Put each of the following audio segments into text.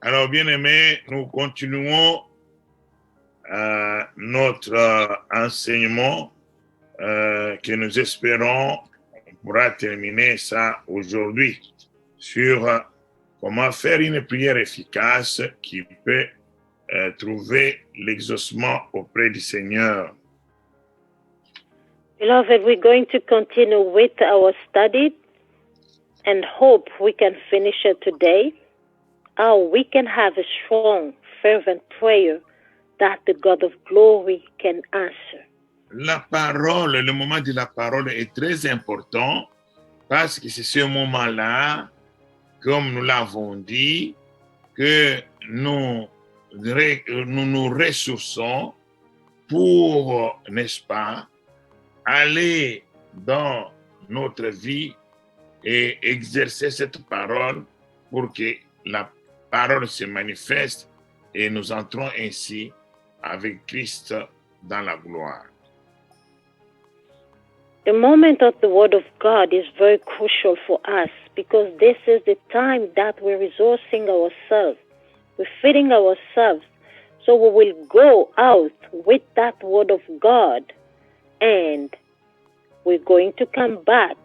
Alors, bien-aimés, nous continuons notre enseignement que nous espérons on pourra terminer ça aujourd'hui sur comment faire une prière efficace qui peut trouver l'exaucement auprès du Seigneur. Beloved, we're going to continue with our study and hope we can finish it today. How we can have a strong, fervent prayer that the God of glory can answer. La parole, le moment de la parole est très important parce que c'est ce moment-là, comme nous l'avons dit, que nous nous ressourçons pour, n'est-ce pas, aller dans notre vie et exercer cette parole pour que la parole se manifeste et nous entrons ainsi avec Christ dans la gloire. The moment of the Word of God is very crucial for us because this is the time that we're resourcing ourselves, we're feeding ourselves, so we will go out with that Word of God and we're going to come back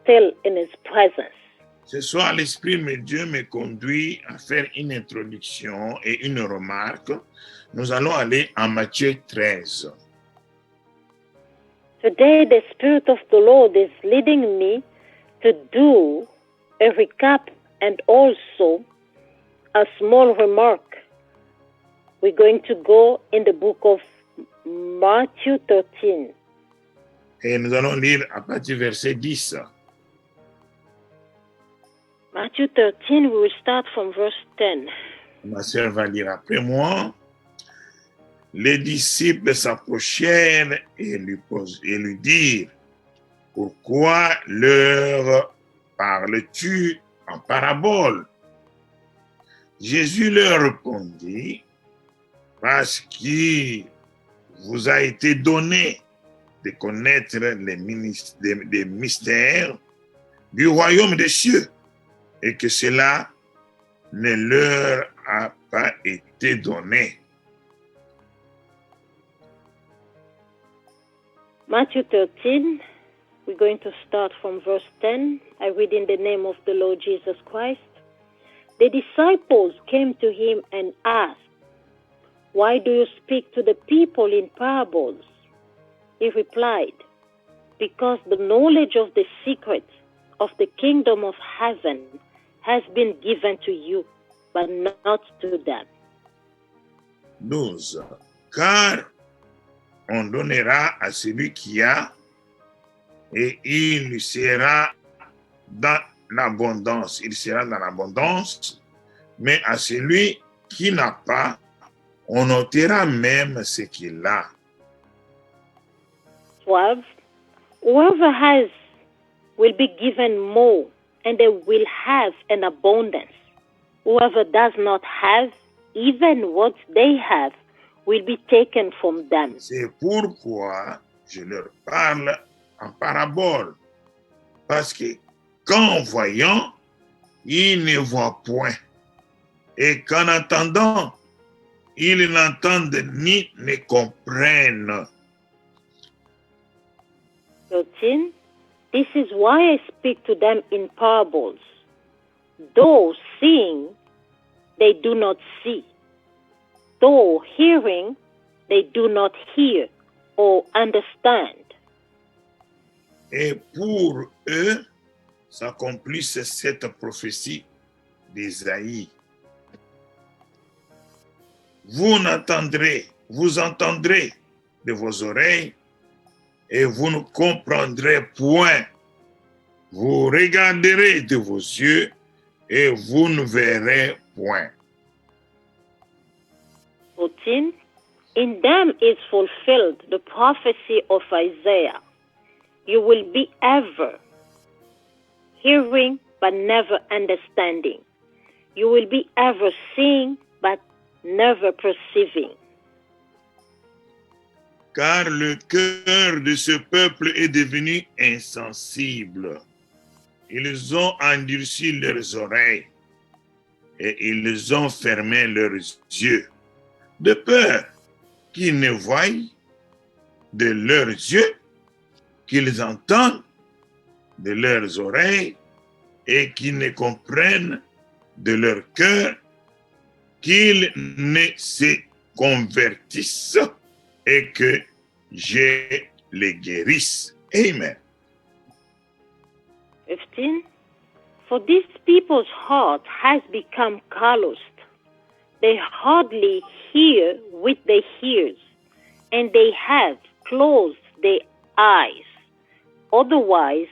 still in His presence. Ce soir, l'Esprit de Dieu me conduit à faire une introduction et une remarque. Nous allons aller en Matthieu 13. Today, the Spirit of the Lord is leading me to do a recap and also a small remark. We're going to go in the book of Matthew 13. Et nous allons lire à partir du verset 10. Matthew 13, we will start from verse 10. Ma sœur va lire après moi. Les disciples s'approchèrent et lui dirent, « Pourquoi leur parles-tu en parabole ?» Jésus leur répondit, « Parce qu'il vous a été donné de connaître les mystères du royaume des cieux et que cela ne leur a pas été donné. » Matthew 13, we're going to start from verse 10. I read in the name of the Lord Jesus Christ. The disciples came to him and asked, "Why do you speak to the people in parables?" He replied, "Because the knowledge of the secrets of the kingdom of heaven has been given to you, but not to them." 12. Car on donnera à celui qui a, et il lui sera dans l'abondance. Il sera dans l'abondance, mais à celui qui n'a pas, on ôtera même ce qu'il a. 12. Whoever has will be given more, and they will have an abundance. Whoever does not have, even what they have, will be taken from them. C'est pourquoi je leur parle en parabole, parce que qu'en voyant, ils ne voient point, et qu'en entendant, ils n'entendent ni ne comprennent. 13. This is why I speak to them in parables. Though seeing, they do not see. Though hearing, they do not hear or understand. Et pour eux, s'accomplisse cette prophétie d'Ésaïe. Vous entendrez de vos oreilles et vous ne comprendrez point. Vous regarderez de vos yeux et vous ne verrez point. 14. In them is fulfilled the prophecy of Isaiah. You will be ever hearing but never understanding. You will be ever seeing but never perceiving. Car le cœur de ce peuple est devenu insensible. Ils ont endurci leurs oreilles et ils ont fermé leurs yeux, de peur qu'ils ne voient de leurs yeux, qu'ils entendent de leurs oreilles et qu'ils ne comprennent de leur cœur, qu'ils ne se convertissent et que je les guérisse. Amen. 15. For these people's heart has become calloused. They hardly hear with their ears, and they have closed their eyes. Otherwise,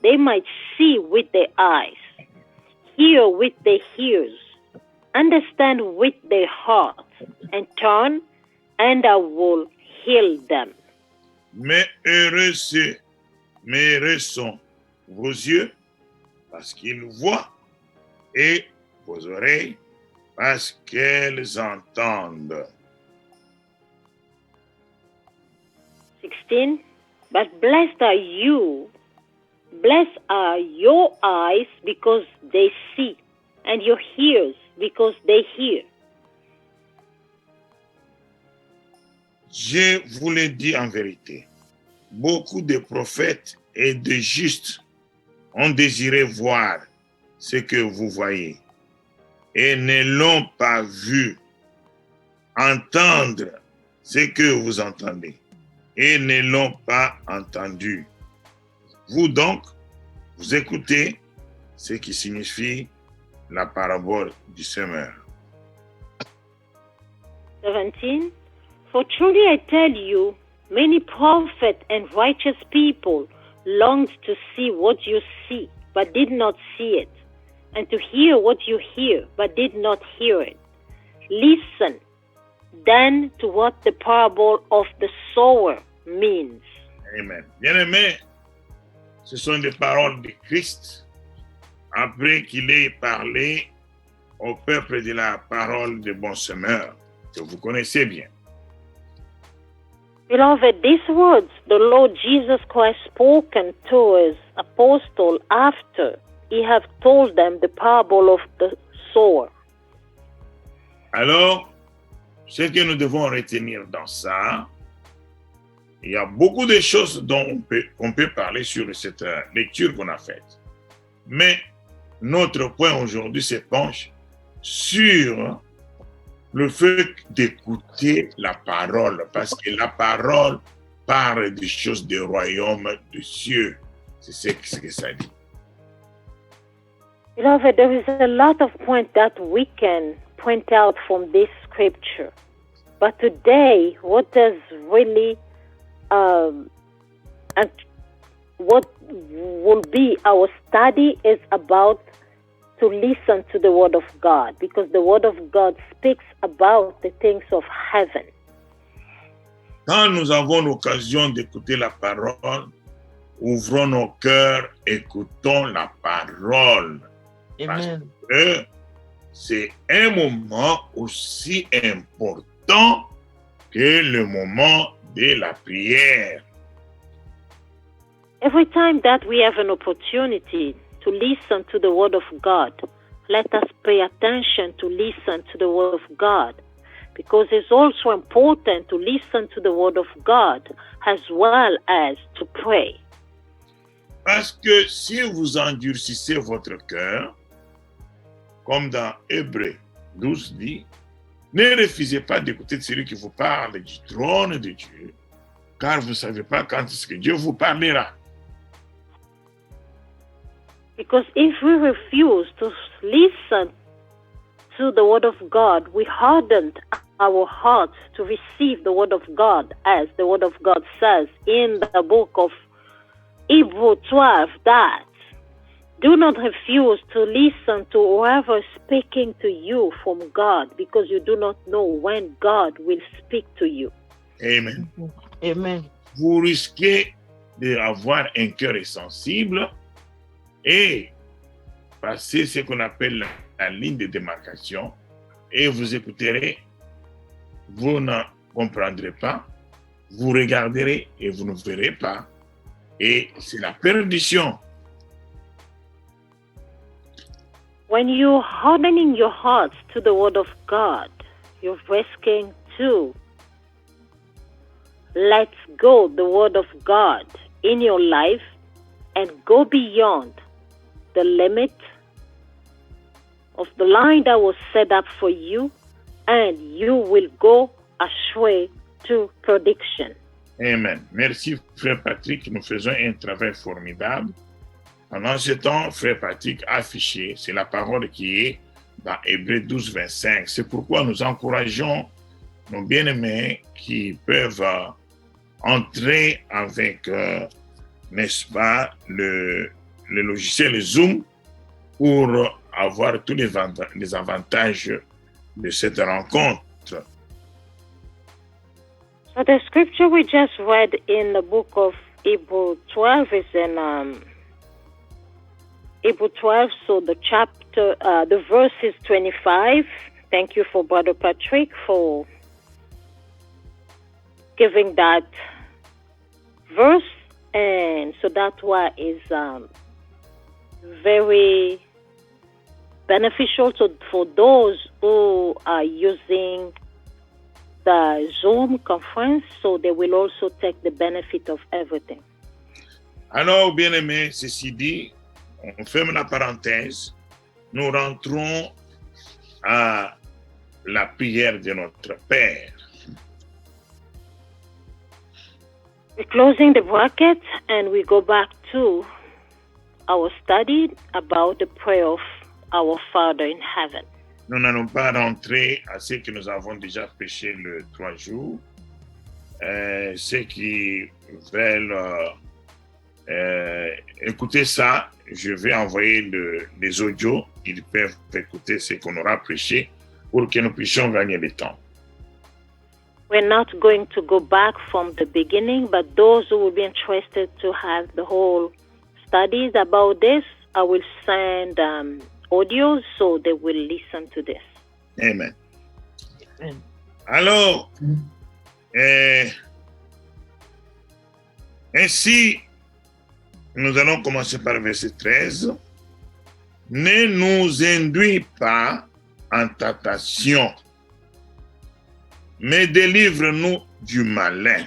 they might see with their eyes, hear with their ears, understand with their heart, and turn, and I will heal them. Mais heureux sont vos yeux, parce qu'ils voient, et vos oreilles, parce qu'elles entendent. 16. But blessed are your eyes because they see, and your ears because they hear. Je vous le dis en vérité, beaucoup de prophètes et de justes ont désiré voir ce que vous voyez et ne l'ont pas vu, entendre ce que vous entendez et ne l'ont pas entendu. Vous donc, vous écoutez ce qui signifie la parabole du semeur. 17. For truly I tell you, many prophets and righteous people longed to see what you see, but did not see it, and to hear what you hear, but did not hear it. Listen then to what the parable of the sower means. Amen. Bien-aimés, ce sont des paroles de Christ après qu'il ait parlé au peuple de la parole du bon semeur, que vous connaissez bien. Beloved, these words the Lord Jesus Christ spoken to his apostle after he have told them the parable of the sower. Alors, ce que nous devons retenir dans ça, il y a beaucoup de choses dont on peut parler sur cette lecture qu'on a faite. Mais notre point aujourd'hui se penche sur le fait d'écouter la parole, parce que la parole parle des choses du royaume des cieux. C'est ce que ça dit. Beloved, there is a lot of points that we can point out from this scripture. But today, what does really, and what will be our study is about to listen to the Word of God, because the Word of God speaks about the things of heaven. Quand nous avons l'occasion d'écouter la parole, ouvrons nos cœurs, écoutons la parole. Amen. Parce que c'est un moment aussi important que le moment de la prière. Every time that we have an opportunity to listen to the Word of God, let us pay attention to listen to the Word of God, because it's also important to listen to the Word of God as well as to pray. Parce que si vous endurcissez votre cœur, comme dans Hébreux 12 dit, ne refusez pas d'écouter celui qui vous parle du trône de Dieu, car vous ne savez pas quand est-ce que Dieu vous parlera. Because if we refuse to listen to the Word of God, we hardened our hearts to receive the Word of God, as the Word of God says in the book of Hebrews 12, that do not refuse to listen to whoever is speaking to you from God, because you do not know when God will speak to you. Amen. Amen. Vous risquez d'avoir un cœur insensible et passer ce qu'on appelle la ligne de démarcation, et vous écouterez, vous ne comprendrez pas, vous regarderez et vous ne verrez pas, et c'est la perdition. When you're hardening your hearts to the Word of God, you're risking to let go the Word of God in your life and go beyond the limit of the line that was set up for you, and you will go astray to perdition. Amen. Merci, frère Patrick. Nous faisons un travail formidable. Pendant ce temps, frère Patrick a affiché, c'est la parole qui est dans Hébreux 12, 25. C'est pourquoi nous encourageons nos bien-aimés qui peuvent entrer avec, n'est-ce pas, le logiciel Zoom pour avoir tous les avantages de cette rencontre. So the scripture we just read in the book of Hebrew 12 is in Hebrew 12, so the chapter, the verse is 25. Thank you for Brother Patrick for giving that verse, and so that's why is very beneficial for those who are using the Zoom conference, so they will also take the benefit of everything. Alors, bien-aimés, ceci dit, on ferme la parenthèse. Nous rentrons à la prière de notre Père. We're closing the bracket and we go back to our study about the prayer of our Father in heaven. Nous n'allons pas rentrer à ce que nous avons déjà prêché le 3 jours. Ceux qui veulent écouter ça, je vais envoyer les audios. Ils peuvent écouter ce qu'on aura prêché pour que nous puissions gagner le temps. We're not going to go back from the beginning, but those who will be interested to have the whole studies about this, I will send audios so they will listen to this. Amen. Amen. Alors, ainsi, nous allons commencer par le verset 13. Ne nous induis pas en tentation, mais délivre-nous du malin.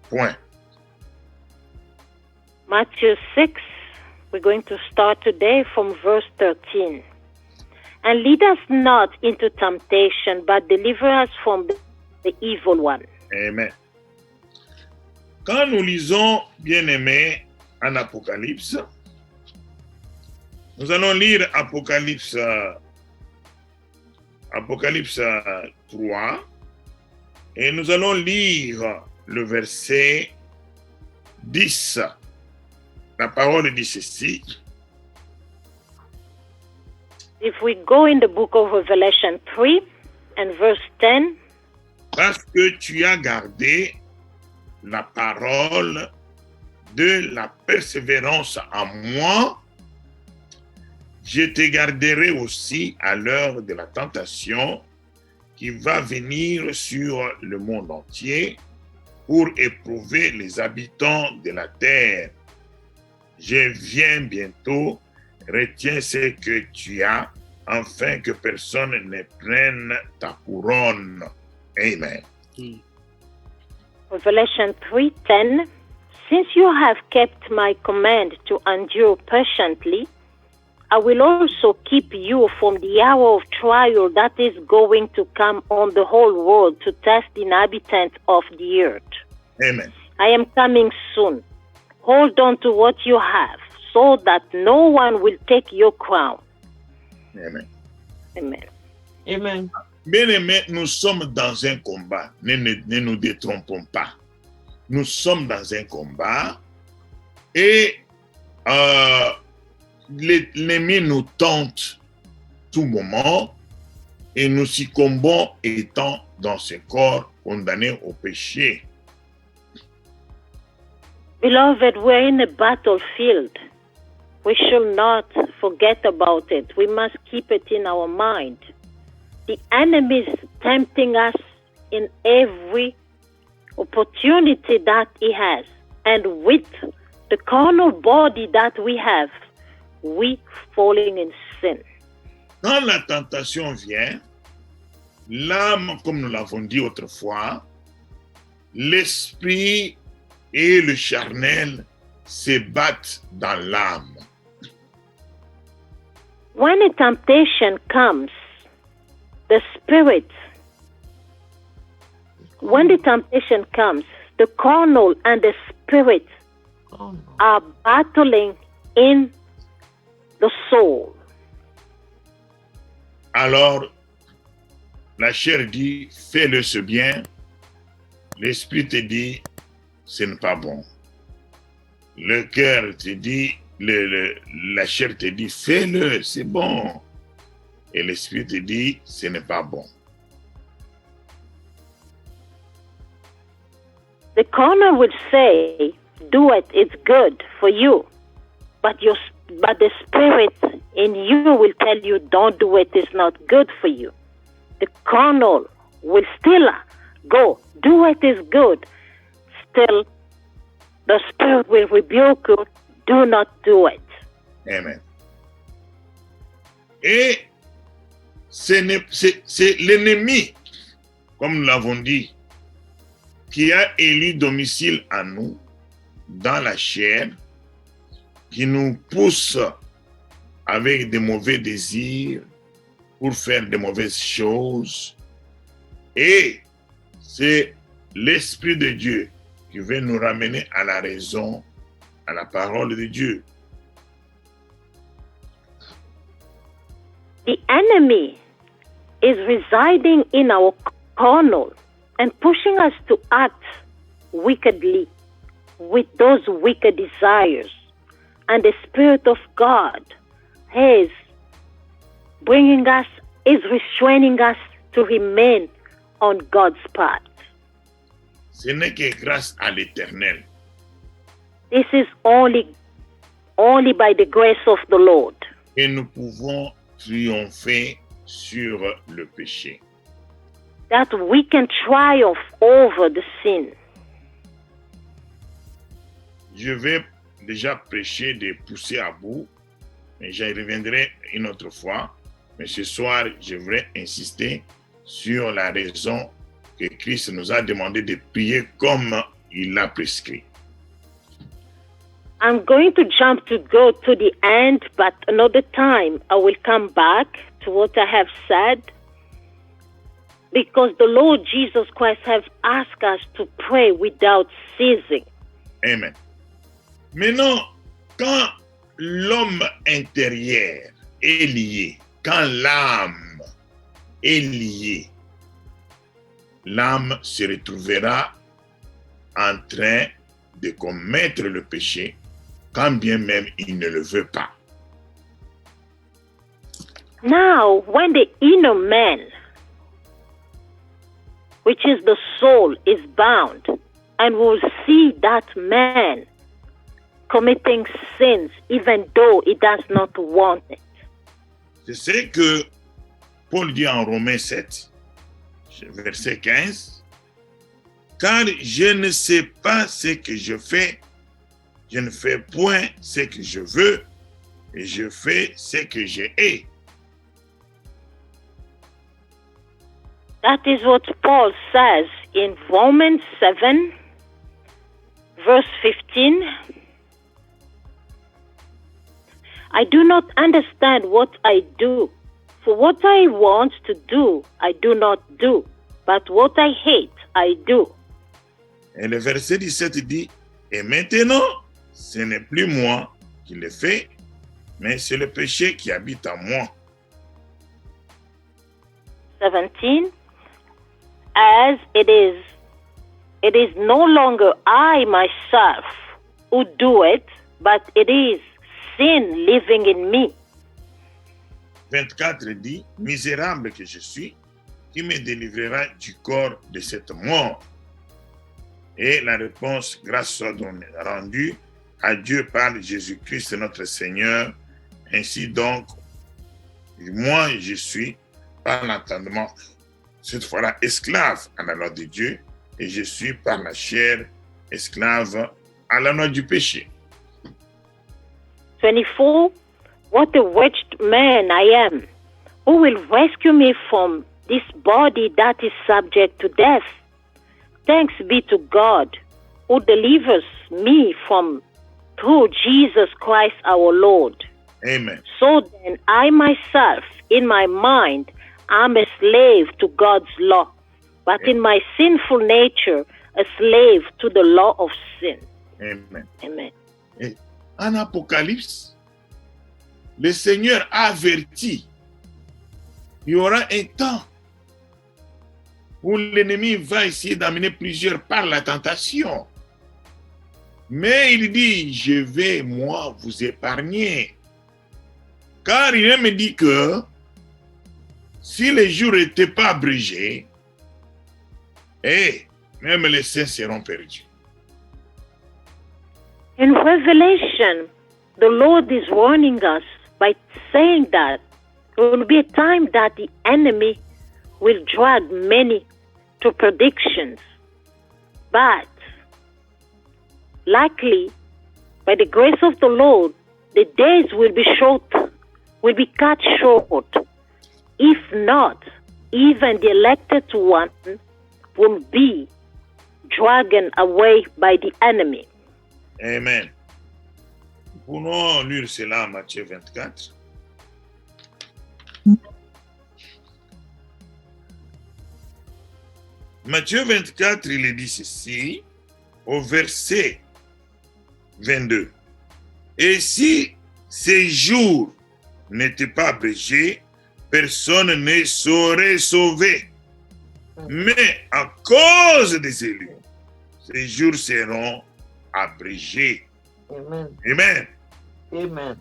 Point. Matthew 6, we're going to start today from verse 13. And lead us not into temptation, but deliver us from the evil one. Amen. Quand nous lisons, bien-aimés, en Apocalypse, nous allons lire Apocalypse 3 et nous allons lire le verset 10. La parole dit ceci. If we go in the book of Revelation 3 and verse 10, parce que tu as gardé la parole de la persévérance en moi, je te garderai aussi à l'heure de la tentation qui va venir sur le monde entier pour éprouver les habitants de la terre. Je viens bientôt, retiens ce que tu as, afin que personne ne prenne ta couronne. Amen. Revelation 3:10, since you have kept my command to endure patiently, I will also keep you from the hour of trial that is going to come on the whole world to test the inhabitants of the earth. Amen. I am coming soon. Hold on to what you have, so that no one will take your crown. Amen. Amen. Amen. Bien-aimés, nous sommes dans un combat. Ne nous détrompons pas. Nous sommes dans un combat et l'ennemi nous tente tout moment et nous succombons étant dans ce corps condamné au péché. Beloved, we're in a battlefield. We should not forget about it. We must keep it in our mind. The enemy is tempting us in every opportunity that he has. And with the carnal body that we have, we falling in sin. Quand la tentation vient, l'âme, comme nous l'avons dit autrefois, l'esprit et le charnel se battent dans l'âme. When a temptation comes, the spirit, when the temptation comes, the carnal and the spirit Oh, no. are battling in the soul. Alors, la chair dit, fais-le ce bien. L'esprit te dit, ce n'est pas bon. Le cœur te dit, la chair te dit, fais-le, c'est bon. Et l'esprit te dit, ce n'est pas bon. The carnal will say, do it, it's good for you. But the spirit in you will tell you, don't do it, it's not good for you. The carnal will still go, do it is good. Still, the spirit will rebuke you, do not do it. Amen. Et c'est l'ennemi, comme nous l'avons dit, qui a élu domicile à nous, dans la chair, qui nous pousse avec des mauvais désirs pour faire de mauvaises choses. Et c'est l'Esprit de Dieu qui veut nous ramener à la raison, à la parole de Dieu. The enemy is residing in our carnal and pushing us to act wickedly with those wicked desires. And the Spirit of God is bringing us, is restraining us to remain on God's path. Ce n'est que grâce à l'Éternel. This is only by the grace of the Lord. Et nous pouvons triompher sur le péché. That we can triumph over the sin. Je vais déjà prêcher de pousser à bout, mais j'y reviendrai une autre fois. Mais ce soir, je voudrais insister sur la raison que Christ nous a demandé de prier comme il l'a prescrit. I'm going to jump to go to the end, but another time I will come back to what I have said, because the Lord Jesus Christ has asked us to pray without ceasing. Amen. Maintenant, quand l'homme intérieur est lié, quand l'âme est liée, l'âme se retrouvera en train de commettre le péché, quand bien même il ne le veut pas. Now, when the inner man, which is the soul, is bound, and will see that man committing sins even though he does not want it. C'est ce que Paul dit en Romains 7, verset 15. Car je ne sais pas ce que je fais, je ne fais point ce que je veux, et je fais ce que je hais. That is what Paul says in Romans 7, verse 15. I do not understand what I do. For what I want to do, I do not do. But what I hate, I do. Et le verset 17 dit, et maintenant, ce n'est plus moi qui le fais, mais c'est le péché qui habite en moi. 17. As it is no longer I myself who do it, but it is sin living in me. 24 dit, misérable que je suis, qui me délivrera du corps de cette mort? Et la réponse, grâce soit rendue à Dieu par Jésus-Christ notre Seigneur. Ainsi donc, moi je suis, par l'entendement, cette fois-là esclave à la loi de Dieu, et je suis par la chair esclave à la loi du péché. 24. what a wretched man I am. Who will rescue me from this body that is subject to death? Thanks be to God, who delivers me from through Jesus Christ our Lord. Amen. So then I myself, in my mind, am a slave to God's law, but in my sinful nature, a slave to the law of sin. Amen. Amen. Et en Apocalypse, le Seigneur a averti, il y aura un temps où l'ennemi va essayer d'amener plusieurs par la tentation. Mais il dit, je vais, moi, vous épargner. Car il me dit que si les jours n'étaient pas abrégés, même les saints seront perdus. In Revelation, the Lord is warning us by saying that there will be a time that the enemy will drag many to predictions. But likely, by the grace of the Lord, the days will be cut short. If not, even the elected one will be dragged away by the enemy. Amen. Nous pouvons lire cela en Matthieu 24. Matthieu 24, il dit ceci, au verset 22. Et si ces jours n'étaient pas abrégés, personne ne saurait sauver. Mais à cause des élus, ces jours seront abrégés. Amen. Amen. Amen.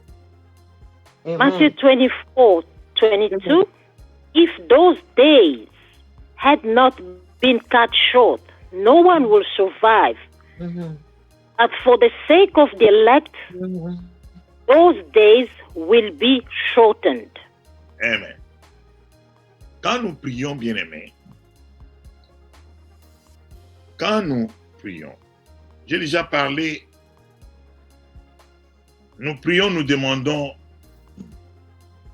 Matthew 24:22. If those days had not been cut short, no one will survive. Mhm. But for the sake of the elect, Mhm. those days will be shortened. Amen. Quand nous prions, bien-aimés, quand nous prions, j'ai déjà parlé, nous prions, nous demandons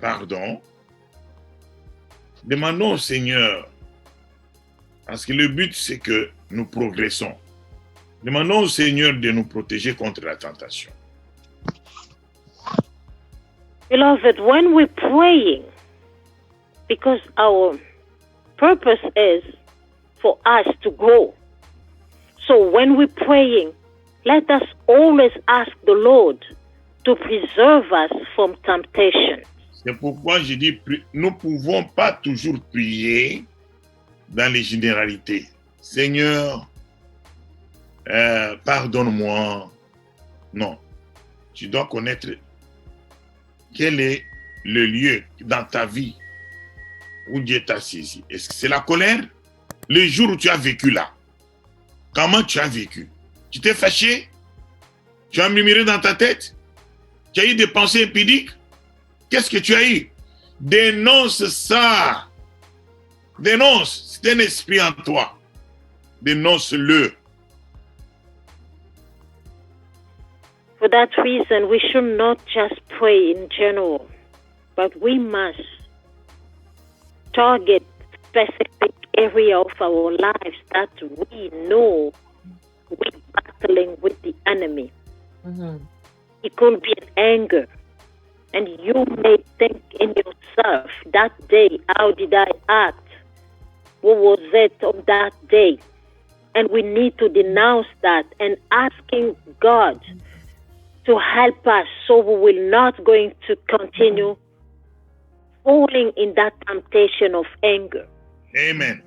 pardon, demandons au Seigneur, parce que le but c'est que nous progressons. Demandons au Seigneur de nous protéger contre la tentation. Beloved, when we're praying, because our purpose is for us to grow. So when we're praying, let us always ask the Lord to preserve us from temptation. C'est pourquoi je dis, nous ne pouvons pas toujours prier dans les généralités. Seigneur, pardonne-moi. Non, tu dois connaître quel est le lieu dans ta vie où Dieu t'a saisi. Est-ce que c'est la colère? Le jour où tu as vécu là, comment tu as vécu? Tu t'es fâché? Tu as murmuré dans ta tête? Tu as eu des pensées impudiques? Qu'est-ce que tu as eu? Dénonce ça. Dénonce. C'est un esprit en toi. Dénonce-le. For that reason, we should not just pray in general, but we must target specific area of our lives that we know we're battling with the enemy. Mhm. It could be an anger. And you may think in yourself, that day, how did I act? What was it on that day? And we need to denounce that and asking God to help us so we will not going to continue falling in that temptation of anger. Amen.